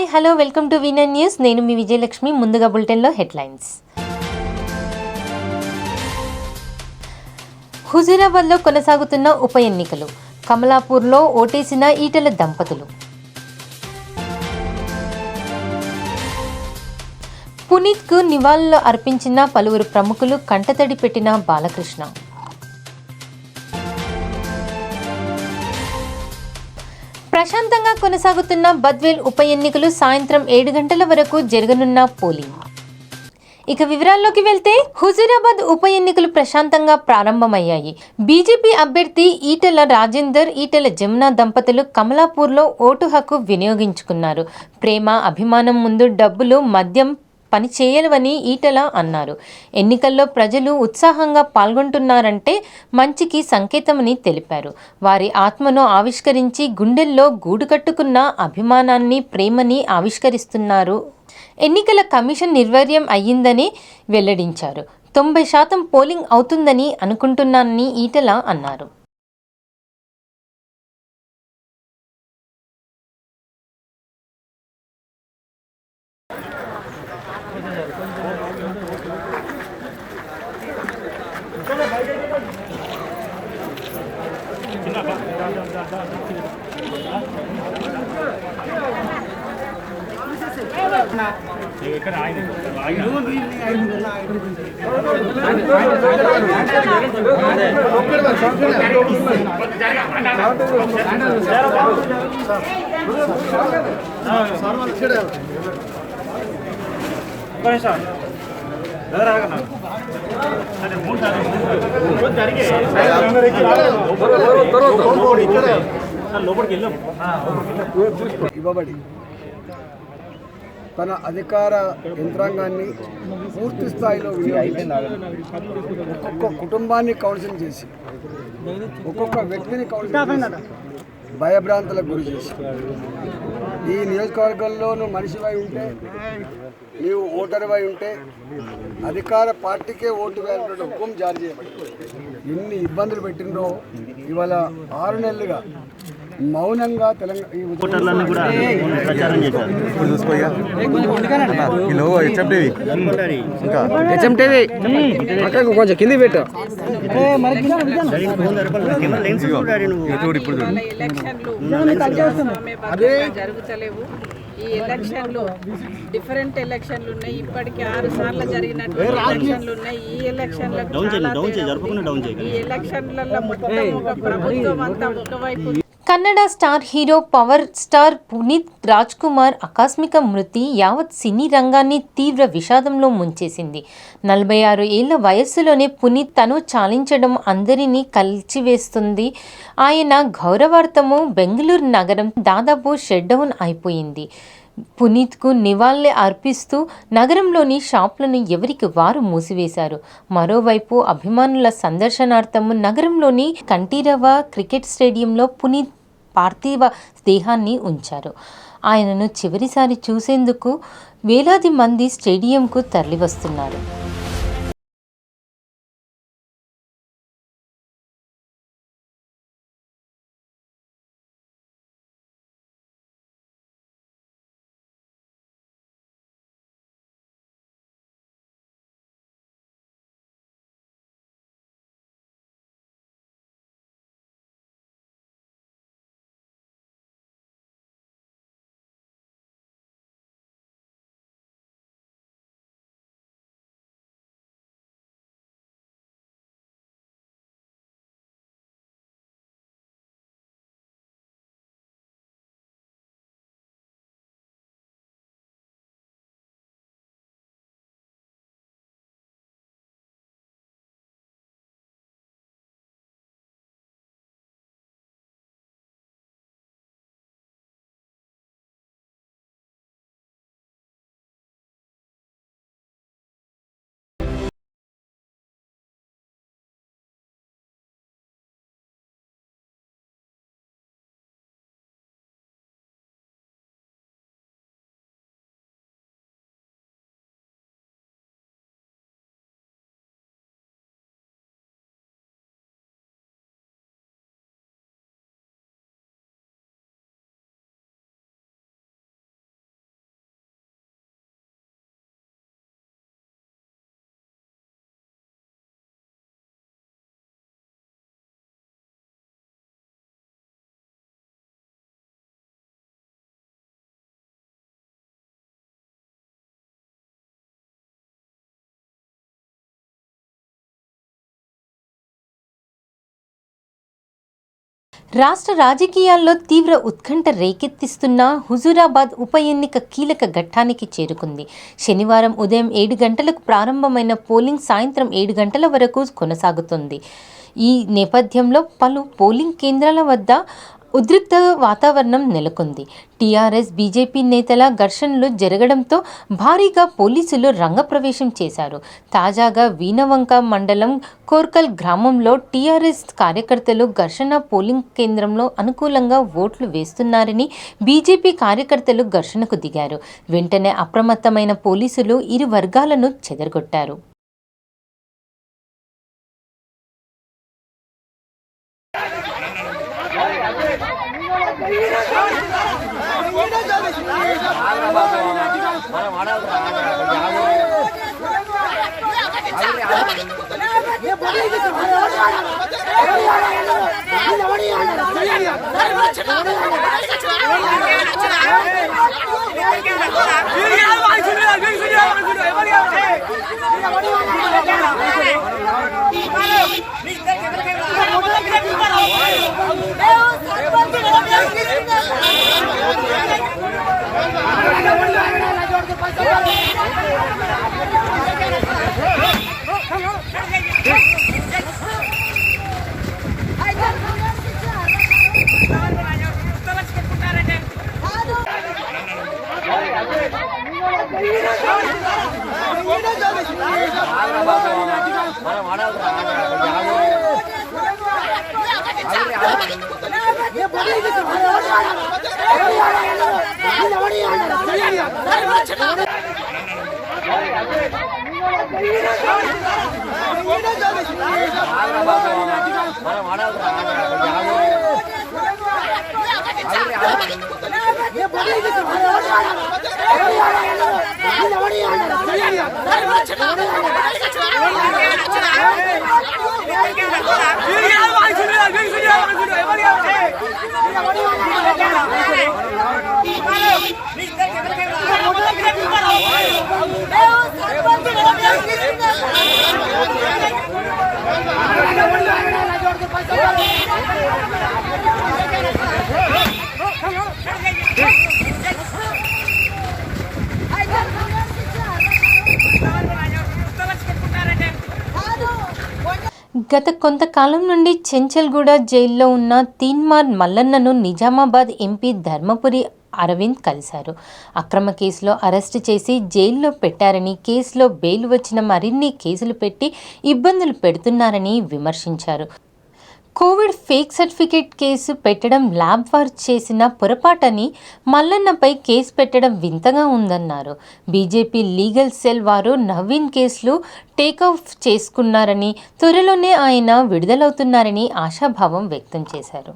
Hi hello welcome to వినర్ news. నేను మీ విజయలక్ష్మి. ముందుగా బులెటిన్లో హెడ్లైన్స్. హుజూరాబాద్లో కొనసాగుతున్న ఉప ఎన్నికలు. కమలాపూర్లో ఓటేసిన ఈటెల దంపతులు. పునీత్కు నివాళులు అర్పించిన పలువురు ప్రముఖులు. కంటతడి పెట్టిన బాలకృష్ణ. ప్రశాంతంగా కొనసాగుతున్న బద్వేల్ ఉప ఎన్నికలు. సాయంత్రం 7 గంటల వరకు జరగనున్న పోలింగ్. ఇక వివరాల్లోకి వెళ్తే హుజూరాబాద్ ఉప ఎన్నికలు ప్రశాంతంగా ప్రారంభమయ్యాయి. బీజేపీ అభ్యర్థి ఈటెల రాజేందర్, ఈటెల జమున దంపతులు కమలాపూర్లో ఓటు హక్కు వినియోగించుకున్నారు. ప్రేమ, అభిమానం ముందు డబ్బులు, మద్యం పని చేయవని ఈటెల అన్నారు. ఎన్నికల్లో ప్రజలు ఉత్సాహంగా పాల్గొంటున్నారంటే మంచికి సంకేతమని తెలిపారు. వారి ఆత్మను ఆవిష్కరించి గుండెల్లో గూడు కట్టుకున్న అభిమానాన్ని, ప్రేమని ఆవిష్కరిస్తున్నారు. ఎన్నికల కమిషన్ నిర్వీర్యం అయ్యిందని వెల్లడించారు. 90% పోలింగ్ అవుతుందని అనుకుంటున్నానని ఈటెల అన్నారు. ఇవ్వబడి తన అధికార యంత్రాంగాన్ని పూర్తి స్థాయిలో ఒక్కొక్క కుటుంబాన్ని కౌన్సిల్ చేసి, ఒక్కొక్క వ్యక్తిని కౌన్సిల్ చేసి భయభ్రాంతులకు గురి చేసి, ఈ నియోజకవర్గంలో నువ్వు మనిషివై ఉంటే, నీవు ఓటరువై ఉంటే అధికార పార్టీకే ఓటు వేయాలనే హుకుం జారీ చేయబడి ఎన్ని ఇబ్బందులు పెట్టిందో ఇవాళ 6 నెలలుగా మౌనంగా తెలంగాణ కొంచెం కింది పెట్టా. జరుగుతలేవు. ఈ ఎలక్షన్లు డిఫరెంట్ ఎలక్షన్లు ఉన్నాయి. ఇప్పటికి 6 సార్లు జరిగినటువంటి ఎలక్షన్లు ఉన్నాయి. ఈ ఎలక్షన్లలో మొత్తం ఒక ప్రభుత్వం అంతా ఒకవైపు. Kannada star hero power star Puneeth Raj Kumar ఆకస్మిక మృతి యావత్ సినీ రంగాన్ని తీవ్ర విషాదంలో ముంచేసింది. 46 ఏళ్ల వయస్సులోనే పునీత్ తను చాలించడం అందరినీ కలిచివేస్తుంది. ఆయన గౌరవార్థము బెంగళూరు నగరం దాదాపు షట్డౌన్ అయిపోయింది. పునీత్కు నివాళులు అర్పిస్తూ నగరంలోని షాపులను ఎవరికి వారు మూసివేశారు. మరోవైపు అభిమానుల సందర్శనార్థము నగరంలోని కంఠీరవ క్రికెట్ స్టేడియంలో పునీత్ పార్థివ దేహాన్ని ఉంచారు. ఆయనను చివరిసారి చూసేందుకు వేలాది మంది స్టేడియంకు తరలివస్తున్నారు. రాష్ట్ర రాజకీయాల్లో తీవ్ర ఉత్కంఠ రేకెత్తిస్తున్న హుజూరాబాద్ ఉప ఎన్నిక కీలక ఘట్టానికి చేరుకుంది. శనివారం ఉదయం 7 గంటలకు ప్రారంభమైన పోలింగ్ సాయంత్రం 7 గంటల వరకు కొనసాగుతుంది. ఈ నేపథ్యంలో పలు పోలింగ్ కేంద్రాల వద్ద ఉద్రిక్త వాతావరణం నెలకొంది. టీఆర్ఎస్ బీజేపీ నేతల ఘర్షణలు జరగడంతో భారీగా పోలీసులు రంగప్రవేశం చేశారు. తాజాగా వీణవంక మండలం కోర్కల్ గ్రామంలో టీఆర్ఎస్ కార్యకర్తలు ఘర్షణ పోలింగ్ కేంద్రంలో అనుకూలంగా ఓట్లు వేస్తున్నారని బీజేపీ కార్యకర్తలు ఘర్షణకు దిగారు. వెంటనే అప్రమత్తమైన పోలీసులు ఇరు వర్గాలను చెదరగొట్టారు. గత కొంతకాలం నుండి చెంచల్గూడ జైల్లో ఉన్న తీన్మార్ మల్లన్నను నిజామాబాద్ ఎంపీ ధర్మపురి అరవింద్ కలిశారు. అక్రమ కేసులో అరెస్టు చేసి జైల్లో పెట్టారని, కేసులో బెయిల్ వచ్చిన మరిన్ని కేసులు పెట్టి ఇబ్బందులు పెడుతున్నారని విమర్శించారు. కోవిడ్ ఫేక్ సర్టిఫికేట్ కేసు పెట్టడం ల్యాబ్ వారు చేసిన పొరపాటని, మల్లన్నపై కేసు పెట్టడం వింతగా ఉందన్నారు. బీజేపీ లీగల్ సెల్ వారు నవీన్ కేసులు టేకాఫ్ చేసుకున్నారని, త్వరలోనే ఆయన విడుదలవుతున్నారని ఆశాభావం వ్యక్తం చేశారు.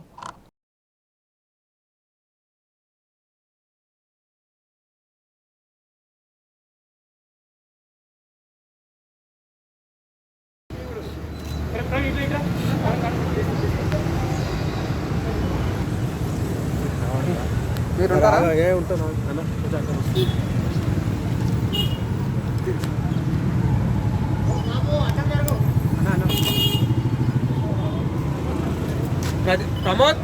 ప్రమోద్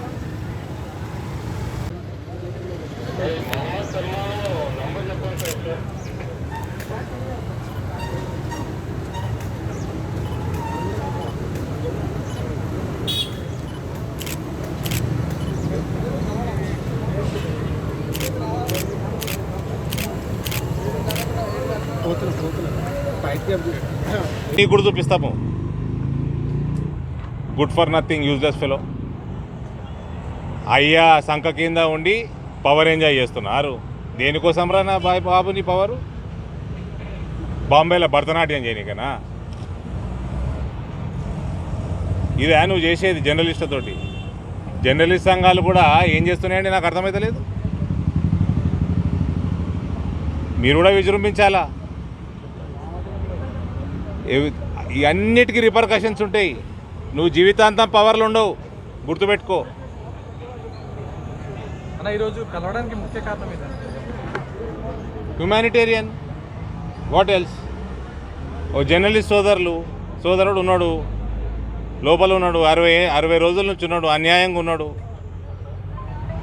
నీ కూడా చూపిస్తాము. Good for nothing useless fellow. అయ్యా సంఖ కింద ఉండి పవర్ ఎంజాయ్ చేస్తున్నారు. దేనికోసం రా నా బాబు నీ పవరు? బాంబేలో భరతనాట్యం చేయనీకనా? ఇదే నువ్వు చేసేది జర్నలిస్టులతోటి? జర్నలిస్ట్ సంఘాలు కూడా ఏం చేస్తున్నాయండి నాకు అర్థమవుతలేదు. మీరు కూడా విజృంభించాలా. అన్నిటికీ రిపర్కషన్స్ ఉంటాయి. నువ్వు జీవితాంతం పవర్లు ఉండవు, గుర్తుపెట్టుకో. ఈరోజు కలవడానికి ముఖ్య కారణం హ్యుమానిటేరియన్, వాట్ ఎల్స్? ఓ జర్నలిస్ట్ సోదరుడు ఉన్నాడు, లోపల ఉన్నాడు, 60 రోజుల నుంచి ఉన్నాడు, అన్యాయంగా ఉన్నాడు.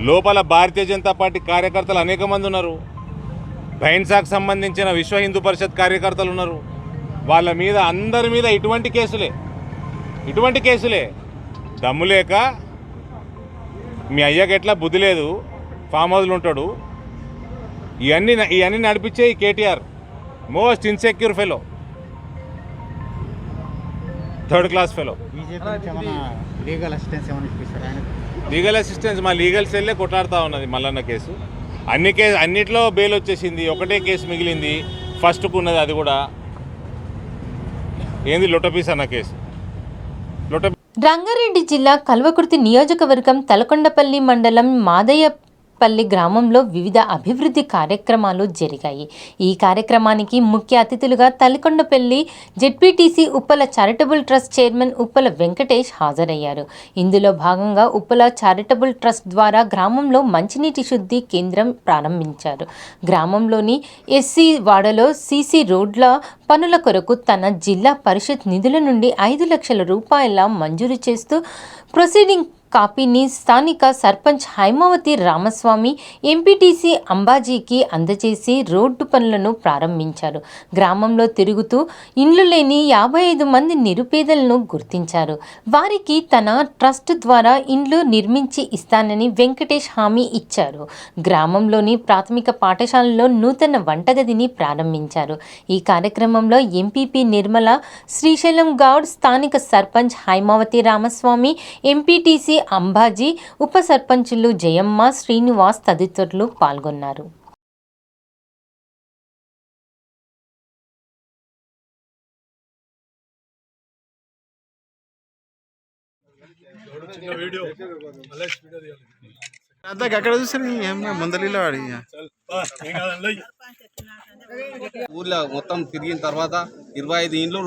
లోపల భారతీయ జనతా పార్టీ కార్యకర్తలు అనేక మంది ఉన్నారు. బైన్సాకు సంబంధించిన విశ్వ హిందూ పరిషత్ కార్యకర్తలు ఉన్నారు. వాళ్ళ మీద అందరి మీద ఇటువంటి కేసులే. దమ్ము లేక మీ అయ్యకి ఎట్లా బుద్ధి లేదు, ఫామ్ హౌస్లో ఉంటాడు. ఇవన్నీ నడిపించే ఈ KTR most insecure fellow, third class fellow. Legal assistance మా లీగల్ సెల్లే కొట్లాడుతూ ఉన్నది మల్లన్న కేసు. అన్నిట్లో బెయిల్ వచ్చేసింది, ఒకటే కేసు మిగిలింది ఫస్ట్కు ఉన్నది, అది కూడా ఏంది లొట్టపీస్ అన్న కేసు. రంగారెడ్డి జిల్లా కల్వకుర్తి నియోజకవర్గం తలకొండపల్లి మండలం మాదయ్యపల్లి గ్రామంలో వివిధ అభివృద్ధి కార్యక్రమాలు జరిగాయి. ఈ కార్యక్రమానికి ముఖ్య అతిథులుగా Talakondapalli ZPTC Uppala charitable trust chairman Uppala Venkatesh హాజరయ్యారు. ఇందులో భాగంగా ఉప్పల చారిటబుల్ ట్రస్ట్ ద్వారా గ్రామంలో మంచినీటి శుద్ధి కేంద్రం ప్రారంభించారు. గ్రామంలోని ఎస్సీ వాడలో సీసీ రోడ్ల పనుల కొరకు తన జిల్లా పరిషత్ నిధుల నుండి 5 లక్షల రూపాయల మంజూరు చేస్తూ ప్రొసీడింగ్ కాపీని స్థానిక సర్పంచ్ హైమావతి రామస్వామి ఎంపీటీసీ అంబాజీకి అందజేసి రోడ్డు పనులను ప్రారంభించారు. గ్రామంలో తిరుగుతూ ఇండ్లు లేని 55 మంది నిరుపేదలను గుర్తించారు. వారికి తన ట్రస్ట్ ద్వారా ఇండ్లు నిర్మించి ఇస్తానని వెంకటేష్ హామీ ఇచ్చారు. గ్రామంలోని ప్రాథమిక పాఠశాలలో నూతన వంటగదిని ప్రారంభించారు. ఈ కార్యక్రమంలో ఎంపీపీ నిర్మల, శ్రీశైలం గౌడ్, స్థానిక సర్పంచ్ హైమావతి రామస్వామి, ఎంపీటీసీ అంబాజీ, ఉప సర్పంచులు జయమ్మ, శ్రీనివాస్ తదితరులు పాల్గొన్నారు. అక్కడ చూసారు ముందలిలో ఊర్లో మొత్తం తిరిగిన తర్వాత 25 ఇండ్లు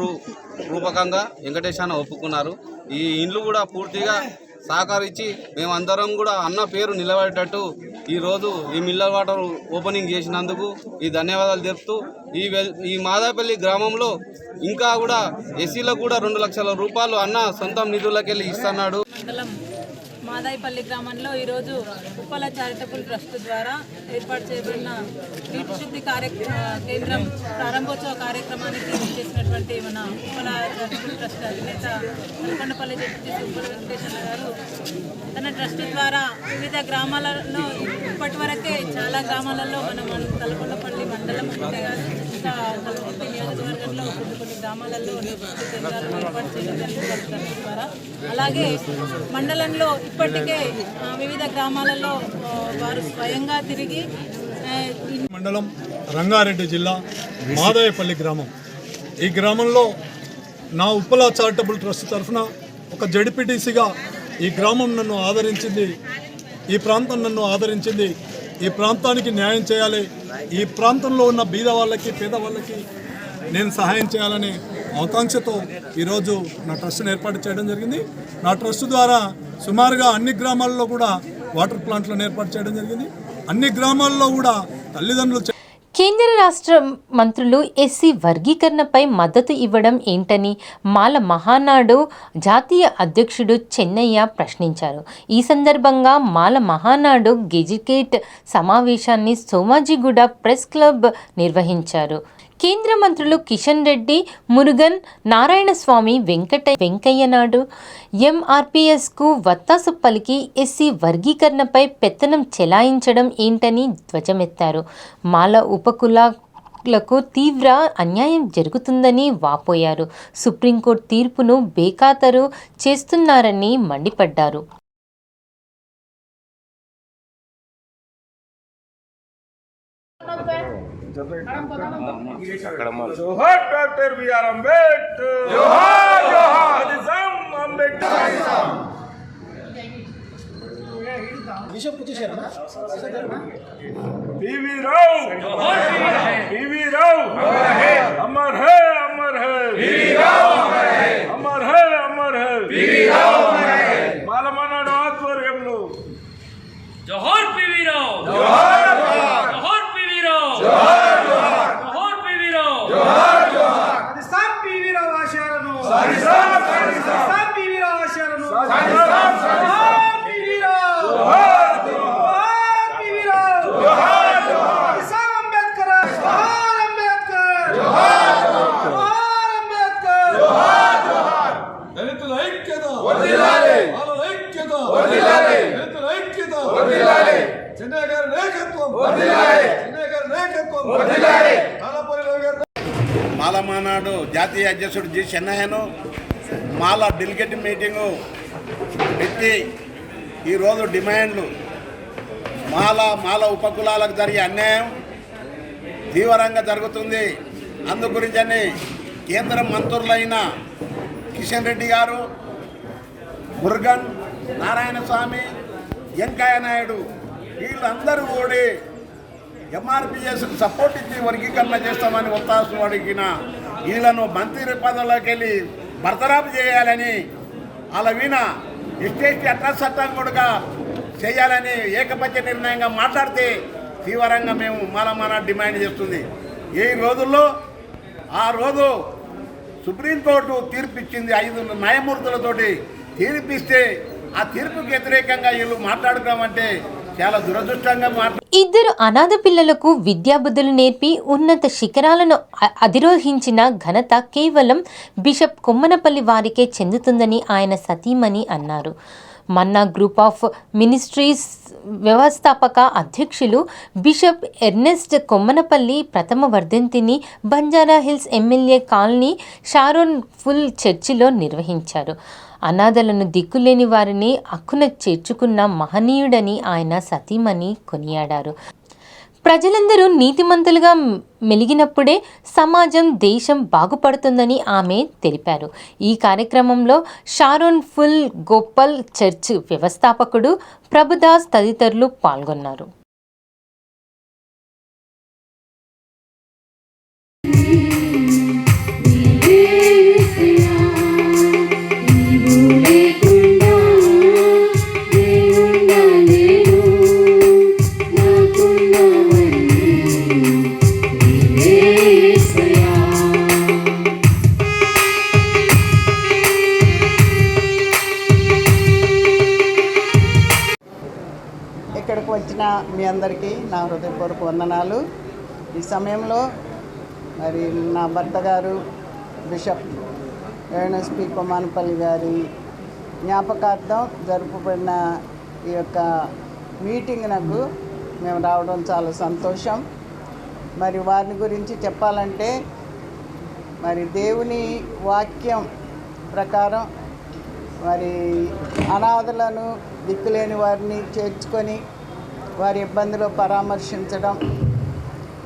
రూపకంగా వెంకటేశాన ఒప్పుకున్నారు. ఈ ఇండ్లు కూడా పూర్తిగా సహకరించి మేమందరం కూడా అన్న పేరు నిలబడేటట్టు ఈరోజు ఈ మిల్లర్ వాటర్ ఓపెనింగ్ చేసినందుకు ఈ ధన్యవాదాలు తెలుపుతూ ఈ మాదాపల్లి గ్రామంలో ఇంకా కూడా ఎస్సీలకు కూడా 2 లక్షల రూపాయలు అన్న సొంతం నిధులకెళ్ళి ఇస్తున్నాడు. మాదాయిపల్లి గ్రామంలో ఈరోజు ఉప్పల చారిటబుల్ ట్రస్ట్ ద్వారా ఏర్పాటు చేయబడిన నీటి శుద్ధి కేంద్రం ప్రారంభోత్సవ కార్యక్రమానికి చేసినటువంటి మన ఉప్పల చారిటబుల్ ట్రస్ట్ అధినేత తలకొండపల్లి జెడ్పీటీసీ ఉప్పల వెంకటేశ్వర గారు తన ట్రస్ట్ ద్వారా వివిధ గ్రామాలలో ఇప్పటి వరకే చాలా గ్రామాలలో మన తలకొండపల్లి మండలం ఇంకా కల్వకుర్తి నియోజకవర్గంలో కొన్ని గ్రామాలలో నీటి కేంద్రాలను ఏర్పాటు చేయడం జరిగింది ట్రస్ట్ ద్వారా. అలాగే మండలంలో ఇప్పటికే వివిధ గ్రామాలలో వారు స్వయంగా తిరిగి మండలం రంగారెడ్డి జిల్లా మాదాయపల్లి గ్రామం. ఈ గ్రామంలో నా ఉప్పల చారిటబుల్ ట్రస్ట్ తరఫున ఒక జెడ్పీటీసీగా ఈ గ్రామం నన్ను ఆదరించింది, ఈ ప్రాంతం నన్ను ఆదరించింది. ఈ ప్రాంతానికి న్యాయం చేయాలి, ఈ ప్రాంతంలో ఉన్న బీద వాళ్ళకి పేదవాళ్ళకి నేను సహాయం చేయాలనే ఆకాంక్షతో ఈరోజు నా ట్రస్ట్ని ఏర్పాటు చేయడం జరిగింది. నా ట్రస్ట్ ద్వారా సుమారుగా అన్ని గ్రామాల్లో కూడా వాటర్ ప్లాంట్లను ఏర్పాటు చేయడం జరిగింది. అన్ని గ్రామాల్లో కూడా తల్లిదండ్రులు కేంద్ర రాష్ట్ర మంత్రులు ఎస్సీ వర్గీకరణపై మద్దతు ఇవ్వడం ఏంటని మాల మహానాడు జాతీయ అధ్యక్షుడు చెన్నయ్య ప్రశ్నించారు. ఈ సందర్భంగా మాల మహానాడు గెజిటేట్ సమావేశాన్ని సోమాజిగూడ ప్రెస్ క్లబ్ నిర్వహించారు. కేంద్ర మంత్రులు కిషన్ రెడ్డి, మురుగన్, నారాయణస్వామి, వెంకయ్య నాయుడు ఎంఆర్పీఎస్కు వత్తాసు పలికి ఎస్సీ వర్గీకరణపై పెత్తనం చెలాయించడం ఏంటని ధ్వజమెత్తారు. మాల ఉపకులాలకు తీవ్ర అన్యాయం జరుగుతుందని వాపోయారు. సుప్రీంకోర్టు తీర్పును బేఖాతరు చేస్తున్నారని మండిపడ్డారు. जोहार डॉक्टर बी.आर. अम्बेडकर, जोहार जोहार निजाम अम्बेडकर. पीवी राव, पीवी राव, अमर है पीवी राव, अमर है पीवी राव, मालमनाडु आध्वर्यंलो जोहार पीवी राव, जोहार जोहार पीवी राव, जोहार जोहार पीवी राव, जोहार जोहार साहब पीवी राव आशारनो साहब पीवी राव దళితుల ఐక్యత వాళ్ళ ఐక్యత దళితుల ఐక్యత చెన్నై గారి నాయకత్వం చెన్నై గారి నాయకత్వం తాళపల్లి రవి గారి మాల మానాడు జాతీయ అధ్యక్షుడు జి చెన్నయ్యను మాల డెలిగేట్ మీటింగు పెట్టి ఈరోజు డిమాండ్లు మాల ఉపకులాలకు జరిగే అన్యాయం తీవ్రంగా జరుగుతుంది. అందు గురించని కేంద్ర మంత్రులైన కిషన్ రెడ్డి గారు, మురుగన్, నారాయణ స్వామి, వెంకయ్య నాయుడు వీళ్ళందరూ కూడా ఎంఆర్పిఎస్కు సపోర్ట్ ఇచ్చి వర్గీకరణ చేస్తామని ఒత్తాసు అడిగిన వీళ్ళను మంత్రి పదవులోకి వెళ్ళి బర్తరాపు చేయాలని వాళ్ళ వీణ ఎస్టీ అట్రాస్ చట్టం కూడా చేయాలని ఏకపక్ష నిర్ణయంగా మాట్లాడితే తీవ్రంగా మేము మాలమాన డిమాండ్ చేస్తుంది. ఈ రోజుల్లో ఆ రోజు సుప్రీంకోర్టు తీర్పు ఇచ్చింది, 5 న్యాయమూర్తులతోటి తీర్పిస్తే ఆ తీర్పుకు వ్యతిరేకంగా వీళ్ళు మాట్లాడుకోమంటే చాలా దురదృష్టంగా ఇద్దరు అనాథ పిల్లలకు విద్యాబుద్ధులు నేర్పి ఉన్నత శిఖరాలను అధిరోహించిన ఘనత కేవలం బిషప్ కొమ్మనపల్లి వారికే చెందుతుందని ఆయన సతీమణి అన్నారు. మన్నా గ్రూప్ ఆఫ్ మినిస్ట్రీస్ వ్యవస్థాపక అధ్యక్షులు బిషప్ ఎర్నెస్ట్ కొమ్మనపల్లి ప్రథమ వర్ధంతిని Banjara Hills MLA colony Sharon full చర్చిలో నిర్వహించారు. అనాథలను దిక్కులేని వారిని అక్కున చేర్చుకున్న మహనీయుడని ఆయన సతీమణి కొనియాడారు. ప్రజలందరూ నీతిమంతులుగా మెలిగినప్పుడే సమాజం, దేశం బాగుపడుతుందని ఆమె తెలిపారు. ఈ కార్యక్రమంలో షారోన్ ఫుల్ గోపల్ చర్చ్ వ్యవస్థాపకుడు ప్రభుదాస్ తదితరులు పాల్గొన్నారు. ఇక్కడికి వచ్చిన మీ అందరికీ నా హృదయపూర్వక వందనాలు. ఈ సమయంలో మరి నా భర్త గారు బిషప్ ఎర్నెస్ట్ కొమ్మనపల్లి గారి జ్ఞాపకార్థం జరుపుబడిన ఈ యొక్క మీటింగ్నకు మేము రావడం చాలా సంతోషం. మరి వారిని గురించి చెప్పాలంటే మరి దేవుని వాక్యం ప్రకారం మరి అనాథలను, దిక్కులేని వారిని చేర్చుకొని వారి ఇబ్బందులు పరామర్శించడం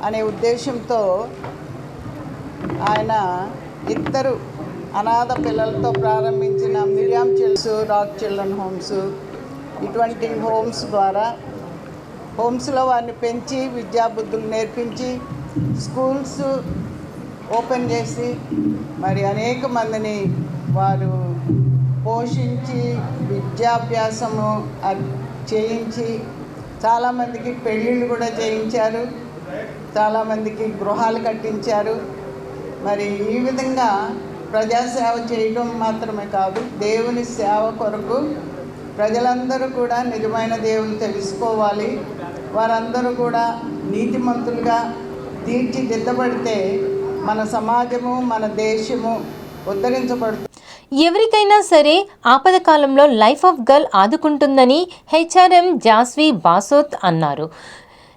అనే ఉద్దేశంతో ఆయన 2 అనాథ పిల్లలతో ప్రారంభించిన Miriam children's, rock children homes, ఇటువంటి హోమ్స్ ద్వారా హోమ్స్లో వారిని పెంచి విద్యాబుద్ధులు నేర్పించి స్కూల్స్ ఓపెన్ చేసి మరి అనేక మందిని వారు పోషించి విద్యాభ్యాసము చేయించి చాలామందికి పెళ్ళిళ్ళు కూడా చేయించారు, చాలామందికి గృహాలు కట్టించారు. మరి ఈ విధంగా ప్రజాసేవ చేయడం మాత్రమే కాదు, దేవుని సేవ కొరకు ప్రజలందరూ కూడా నిజమైన దేవుని తెలుసుకోవాలి. వారందరూ కూడా నీతిమంతులుగా తీర్చిదిద్దబడితే మన సమాజము, మన దేశము ఉద్ధరించబడుతుంది. ఎవరికైనా సరే ఆపద కాలంలో లైఫ్ ఆఫ్ గర్ల్ ఆదుకుంటుందని హెచ్ఆర్ఎం జాస్వి బాసోత్ అన్నారు.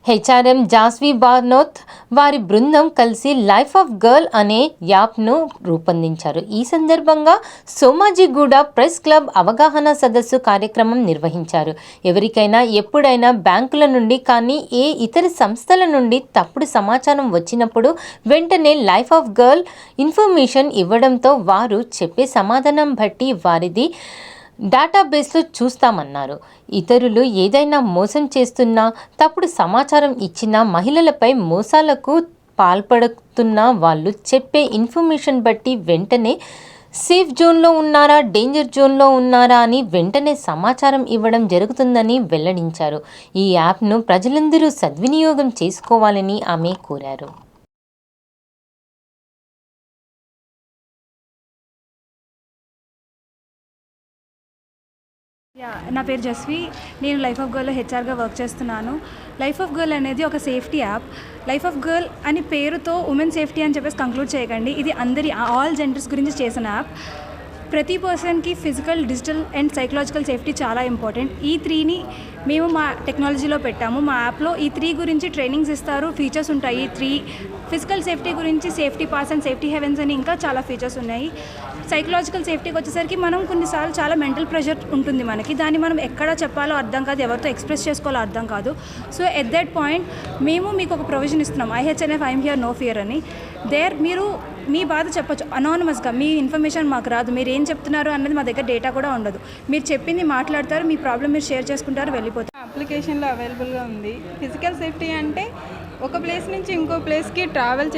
హెచ్ఆర్ఎం జాస్వి బానోత్ వారి బృందం కలిసి లైఫ్ ఆఫ్ గర్ల్ అనే యాప్ను రూపొందించారు. ఈ సందర్భంగా సోమాజిగూడ ప్రెస్ క్లబ్ అవగాహన సదస్సు కార్యక్రమం నిర్వహించారు. ఎవరికైనా ఎప్పుడైనా బ్యాంకుల నుండి కానీ ఏ ఇతర సంస్థల నుండి తప్పుడు సమాచారం వచ్చినప్పుడు వెంటనే లైఫ్ ఆఫ్ గర్ల్ ఇన్ఫర్మేషన్ ఇవ్వడంతో వారు చెప్పే సమాధానం బట్టి వారిది డేటాబేస్లో చూస్తామన్నారు. ఇతరులు ఏదైనా మోసం చేస్తున్నా, తప్పుడు సమాచారం ఇచ్చినా, మహిళలపై మోసాలకు పాల్పడుతున్న వాళ్ళు చెప్పే ఇన్ఫర్మేషన్ బట్టి వెంటనే సేఫ్ జోన్లో ఉన్నారా, డేంజర్ జోన్లో ఉన్నారా అని వెంటనే సమాచారం ఇవ్వడం జరుగుతుందని వెల్లడించారు. ఈ యాప్ను ప్రజలందరూ సద్వినియోగం చేసుకోవాలని ఆమె కోరారు. నా పేరు జస్వి. నేను లైఫ్ ఆఫ్ గర్ల్లో హెచ్ఆర్గా వర్క్ చేస్తున్నాను. లైఫ్ ఆఫ్ గర్ల్ అనేది ఒక safety app. Life of girl అని పేరుతో ఉమెన్ సేఫ్టీ అని చెప్పేసి కంక్లూడ్ చేయకండి. ఇది అందరి ఆల్ జెండర్స్ గురించి చేసిన యాప్. ప్రతి పర్సన్కి physical, digital and psychological safety చాలా ఇంపార్టెంట్. ఈ 3ని మేము మా టెక్నాలజీలో పెట్టాము. మా యాప్లో ఈ 3 గురించి ట్రైనింగ్స్ ఇస్తారు, ఫీచర్స్ ఉంటాయి. 3 ఫిజికల్ సేఫ్టీ గురించి safety pass and safety havens అని ఇంకా చాలా ఫీచర్స్ ఉన్నాయి. సైకలాజికల్ సేఫ్టీకి వచ్చేసరికి మనం కొన్నిసార్లు చాలా మెంటల్ ప్రెషర్ ఉంటుంది మనకి. దాన్ని మనం ఎక్కడ చెప్పాలో అర్థం కాదు, ఎవరితో ఎక్స్ప్రెస్ చేసుకోవాలో అర్థం కాదు. సో ఎట్ దట్ పాయింట్ మేము మీకు ఒక ప్రొవిజన్ ఇస్తున్నాం, IHNF I'm here no fear అని. మీరు మీ బాధ చెప్పొచ్చు అనానమస్గా. మీ ఇన్ఫర్మేషన్ మాకు రాదు, మీరు ఏం చెప్తున్నారు అన్నది మా దగ్గర డేటా కూడా ఉండదు. మీరు చెప్పింది మాట్లాడతారు, మీ ప్రాబ్లం మీరు షేర్ చేసుకుంటారు, వెళ్ళిపోతారు. అప్లికేషన్లో అవైలబుల్గా ఉంది. ఫిజికల్ సేఫ్టీ అంటే ఒక ప్లేస్ నుంచి ఇంకో ప్లేస్కి ట్రావెల్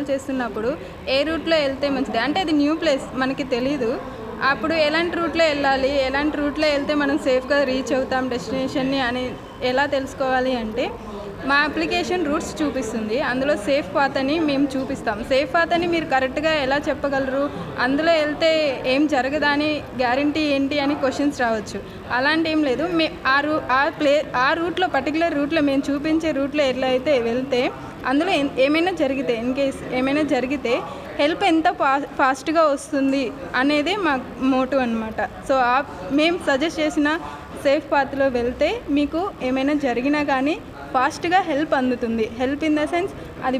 చేస్తున్నప్పుడు ఏ రూట్లో వెళ్తే మంచిది, అంటే అది న్యూ ప్లేస్ మనకి తెలీదు. అప్పుడు ఎలాంటి రూట్లో వెళ్ళాలి, ఎలాంటి రూట్లో వెళ్తే మనం సేఫ్గా రీచ్ అవుతాం డెస్టినేషన్ని అని ఎలా తెలుసుకోవాలి అంటే మా అప్లికేషన్ రూట్స్ చూపిస్తుంది. అందులో సేఫ్ పాత్ అని మేము చూపిస్తాం. సేఫ్ పాత్ అని మీరు కరెక్ట్గా ఎలా చెప్పగలరు, అందులో వెళ్తే ఏం జరగదా అని గ్యారంటీ ఏంటి అని క్వశ్చన్స్ రావచ్చు. అలాంటి ఏం లేదు. ఆ రూట్లో పర్టికులర్ రూట్లో మేము చూపించే రూట్లో ఎలా అయితే వెళ్తే అందులో ఏమైనా జరిగితే, ఇన్ కేస్ ఏమైనా జరిగితే హెల్ప్ ఎంత ఫాస్ట్గా వస్తుంది అనేదే మా మోటివ్ అనమాట. సో మేము సజెస్ట్ చేసిన సేఫ్ పాత్లో వెళ్తే మీకు ఏమైనా జరిగినా కానీ ఫాస్ట్గా హెల్ప్ అందుతుంది. హెల్ప్ ఇన్ ద సెన్స్ అది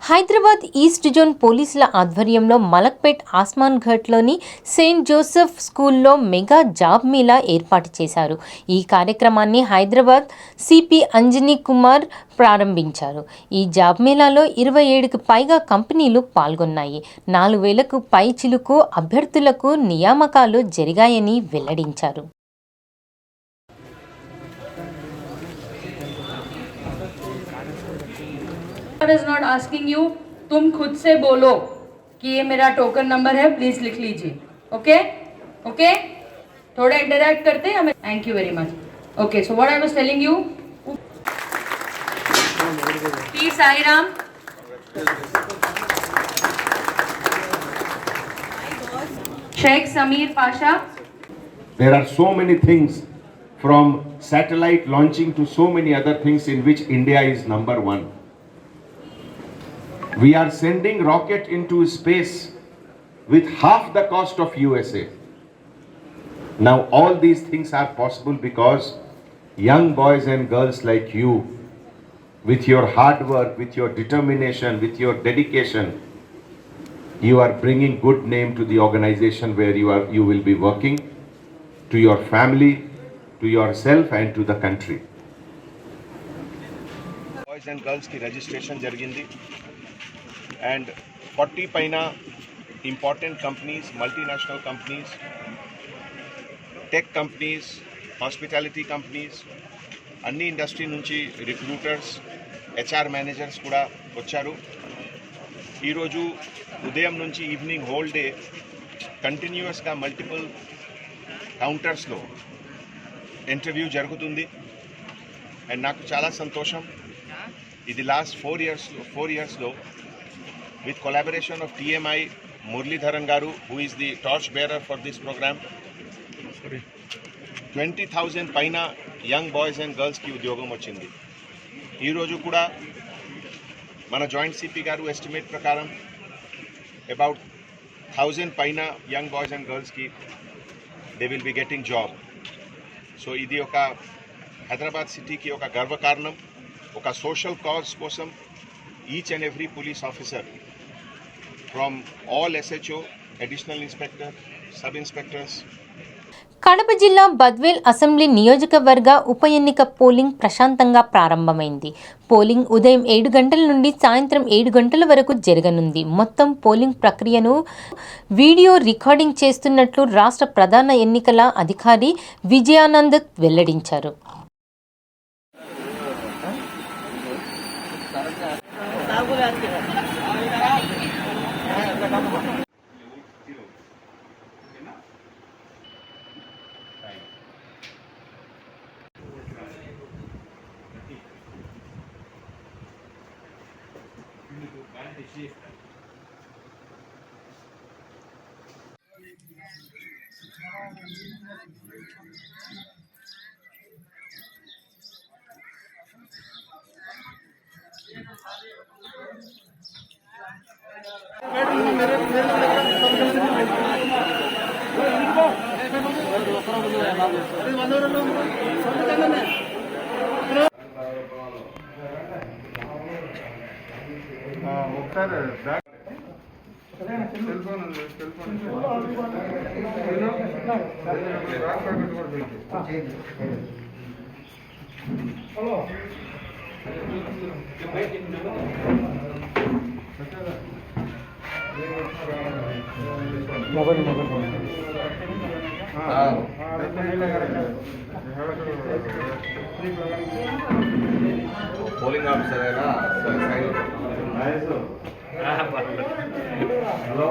హైదరాబాద్ ఈస్ట్ జోన్ పోలీసుల ఆధ్వర్యంలో మలక్పేట్ ఆస్మాన్ ఘాట్లోని సెయింట్ జోసెఫ్ స్కూల్లో మెగా జాబ్ మేళా ఏర్పాటు చేశారు. ఈ కార్యక్రమాన్ని హైదరాబాద్ సిపి అంజనీ కుమార్ ప్రారంభించారు. ఈ జాబ్ మేళాలో 27కి పైగా కంపెనీలు పాల్గొన్నాయి. 4,000కు పై చిలుకు అభ్యర్థులకు నియామకాలు జరిగాయని వెల్లడించారు. is not asking you, तुम खुद से बोलो कि ये मेरा टोकन नंबर है, प्लीज लिख लीजिए. ओके ओके, थोड़ा इंटरैक्ट करते हैं हमें. Thank you very much. Okay, so what I was telling you, P Sai Ram. Shaikh Sameer Pasha. There are so many things, from satellite launching to so many other things in which India is number 1. We are sending rocket into space with half the cost of USA. Now all these things are possible because young boys and girls like you, with your hard work, with your determination, with your dedication, you are bringing good name to the organization where you will be working, to your family, to yourself and to the country. Boys and girls ki registration jarigindi. And 40 paina important companies, multinational companies, tech companies, hospitality companies, అన్ని industry నుంచి recruiters, HR managers కూడా వచ్చారు. ఈరోజు ఉదయం నుంచి evening whole day కంటిన్యూస్గా multiple కౌంటర్స్లో interview జరుగుతుంది. And నాకు చాలా సంతోషం, ఇది లాస్ట్ 4 ఇయర్స్లో with collaboration of TMI, Muralidharan Garu, who is the torch bearer for this program, 20,000 paina young boys and girls ki udyogam vachindi. Ee roju kuda mana joint CP garu estimate prakaram about 1,000 paina young boys and girls ki they will be getting job. So idi oka Hyderabad city ki oka garva karanam, oka social cause kosam each and every police officer from all SHO, additional inspector, sub inspectors. Kadapa జిల్లా Badvel assembly నియోజకవర్గ ఉప ఎన్నిక polling ప్రశాంతంగా ప్రారంభమైంది. Polling ఉదయం 7 గంటల నుండి సాయంత్రం 7 గంటల వరకు జరగనుంది. మొత్తం పోలింగ్ ప్రక్రియను వీడియో రికార్డింగ్ చేస్తున్నట్లు రాష్ట్ర ప్రధాన ఎన్నికల అధికారి విజయానంద్ వెల్లడించారు. పోలింగ్ ఆఫీసర్ అయినా హలో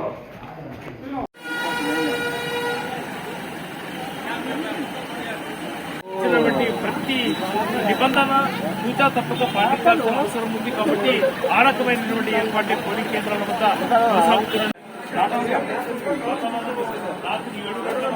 ప్రతి నిబంధన పూజా తప్పక పాటించాల్సిన అవసరం ఉంది కాబట్టి ఆ రకమైనటువంటి ఏర్పాటు పోలింగ్ కేంద్రాల వద్ద కొనసాగుతున్న రాత్రి 7 గంటల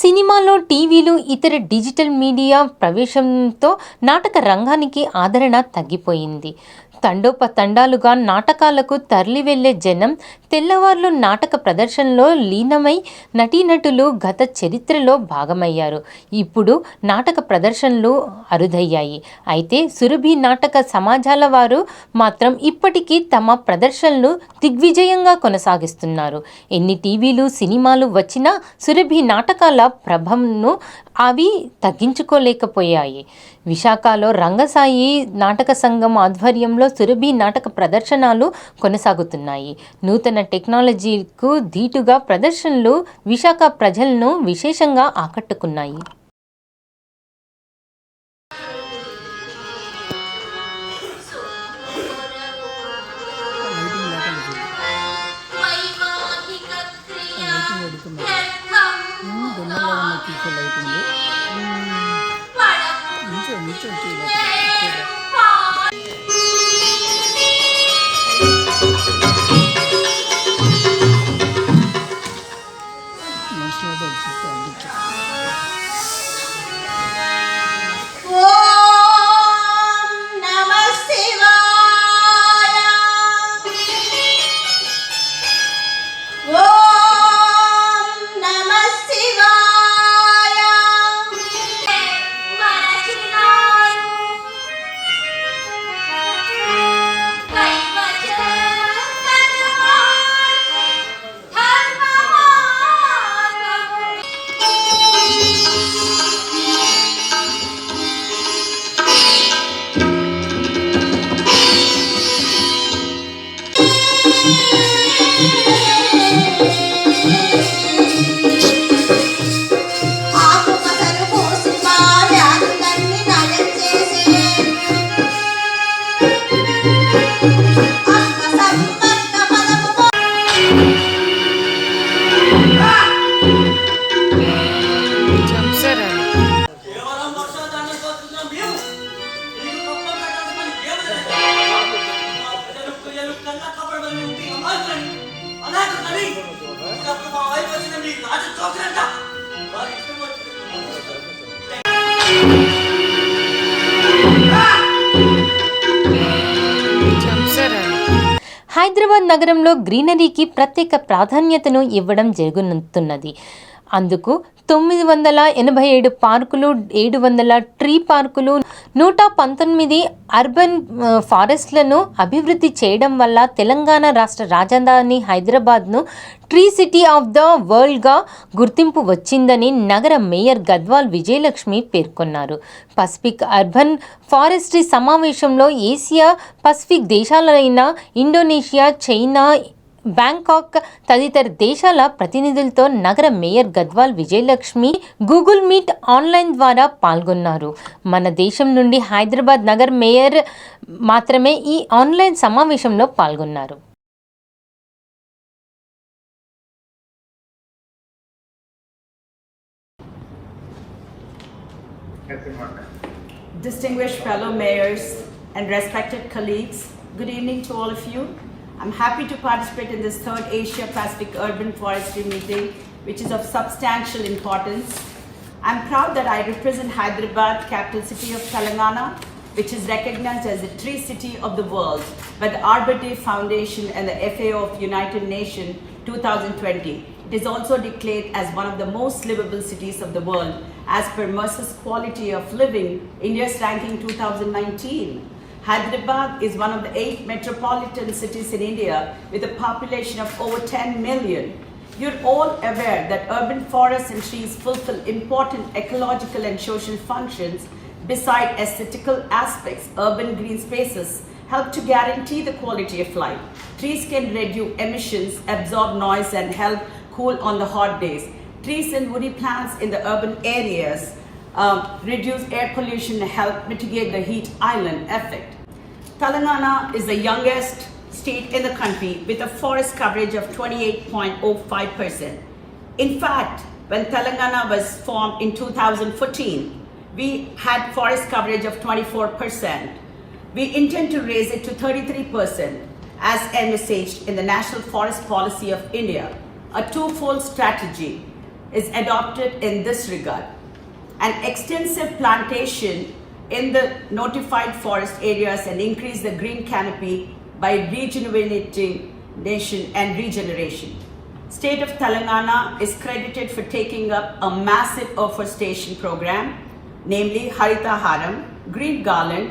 సినిమాలో, టీవీలు, ఇతర డిజిటల్ మీడియా ప్రవేశంతో నాటక రంగానికి ఆదరణ తగ్గిపోయింది. తండోపతండాలుగా నాటకాలకు తరలి వెళ్లే జనం తెల్లవార్లు నాటక ప్రదర్శనలో లీనమై నటీనటులు గత చరిత్రలో భాగమయ్యారు. ఇప్పుడు నాటక ప్రదర్శనలు అరుదయ్యాయి. అయితే సురభి నాటక సమాజాల వారు మాత్రం ఇప్పటికీ తమ ప్రదర్శనలు దిగ్విజయంగా కొనసాగిస్తున్నారు. ఎన్ని టీవీలు, సినిమాలు వచ్చినా సురభి నాటకాల ప్రభంను అవి తగ్గించుకోలేకపోయాయి. విశాఖలో రంగసాయి నాటక సంఘం ఆధ్వర్యంలో సురభి నాటక ప్రదర్శనలు కొనసాగుతున్నాయి. నూతన టెక్నాలజీకు ధీటుగా ప్రదర్శనలు విశాఖ ప్రజలను విశేషంగా ఆకట్టుకున్నాయి. హైదరాబాద్ నగరంలో గ్రీనరీకి ప్రత్యేక ప్రాధాన్యతను ఇవ్వడం జరుగుతున్నది. అందుకు 987 పార్కులు, 700 ట్రీ పార్కులు, 119 అర్బన్ ఫారెస్ట్లను అభివృద్ధి చేయడం వల్ల తెలంగాణ రాష్ట్ర రాజధాని హైదరాబాద్ను ట్రీ సిటీ ఆఫ్ ద వరల్డ్గా గుర్తింపు వచ్చిందని నగర మేయర్ గద్వాల్ విజయలక్ష్మి పేర్కొన్నారు. పసిఫిక్ అర్బన్ ఫారెస్ట్రీ సమావేశంలో ఏసియా పసిఫిక్ దేశాలైన ఇండోనేషియా, చైనా, బ్యాంకాక్ తదితర దేశాల ప్రతినిధులతో నగర mayor Gadwal Vijayalakshmi Google meet online ద్వారా పాల్గొన్నారు. మన దేశం నుండి హైదరాబాద్ నగర మేయర్ మాత్రమే ఈ ఆన్లైన్ సమావేశంలో పాల్గొన్నారు. Distinguished fellow mayors and respected colleagues, good evening to all of you. I'm happy to participate in this third Asia Pacific Urban Forestry meeting, which is of substantial importance. I'm proud that I represent Hyderabad, capital city of Telangana, which is recognized as the tree city of the world by the Arbor Day Foundation and the FAO of United Nations 2020. It is also declared as one of the most livable cities of the world as per Mercer's Quality of Living India's ranking 2019. Hyderabad is one of the 8 metropolitan cities in India with a population of over 10 million. You're all aware that urban forests and trees fulfill important ecological and social functions. Beside aesthetical aspects, urban green spaces help to guarantee the quality of life. Trees can reduce emissions, absorb noise, and help cool on the hot days. Trees and woody plants in the urban areas reduce air pollution and help mitigate the heat island effect. Telangana is the youngest state in the country with a forest coverage of 28.05%. In fact, when Telangana was formed in 2014, we had forest coverage of 24%. We intend to raise it to 33% as envisaged in the National Forest Policy of India. A twofold strategy is adopted in this regard. An extensive plantation in the notified forest areas and increase the green canopy by rejuvenating nation and regeneration. State of Telangana is credited for taking up a massive afforestation program, namely Harita Haram, Green Garland,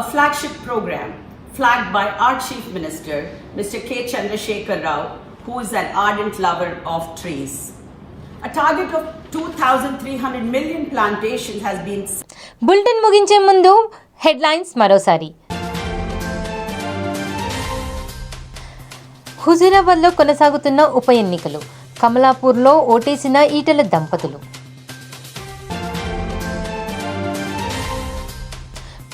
a flagship program flagged by our Chief Minister, Mr. K. Chandrasekhar Rao, who is an ardent lover of trees. A target of 2,300 million plantations has been. Bulletin ముగించే ముందు headlines మరోసారి. హుజూరాబాద్లో కొనసాగుతున్న ఉప ఎన్నికలు, కమలాపూర్లో ఓటేసిన ఈటెల దంపతులు.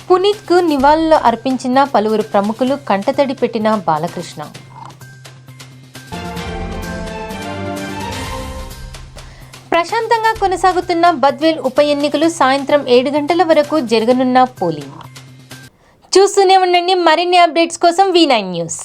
పునీత్కు నివాళులు అర్పించిన పలువురు ప్రముఖులు, కంటతడి పెట్టిన బాలకృష్ణ. ప్రశాంతంగా కొనసాగుతున్న బద్వేల్ ఉప ఎన్నికలు, సాయంత్రం 7 గంటల వరకు జరగనున్న పోలింగ్. చూస్తూనే ఉండండి మరిన్ని అప్డేట్స్ కోసం V9 న్యూస్.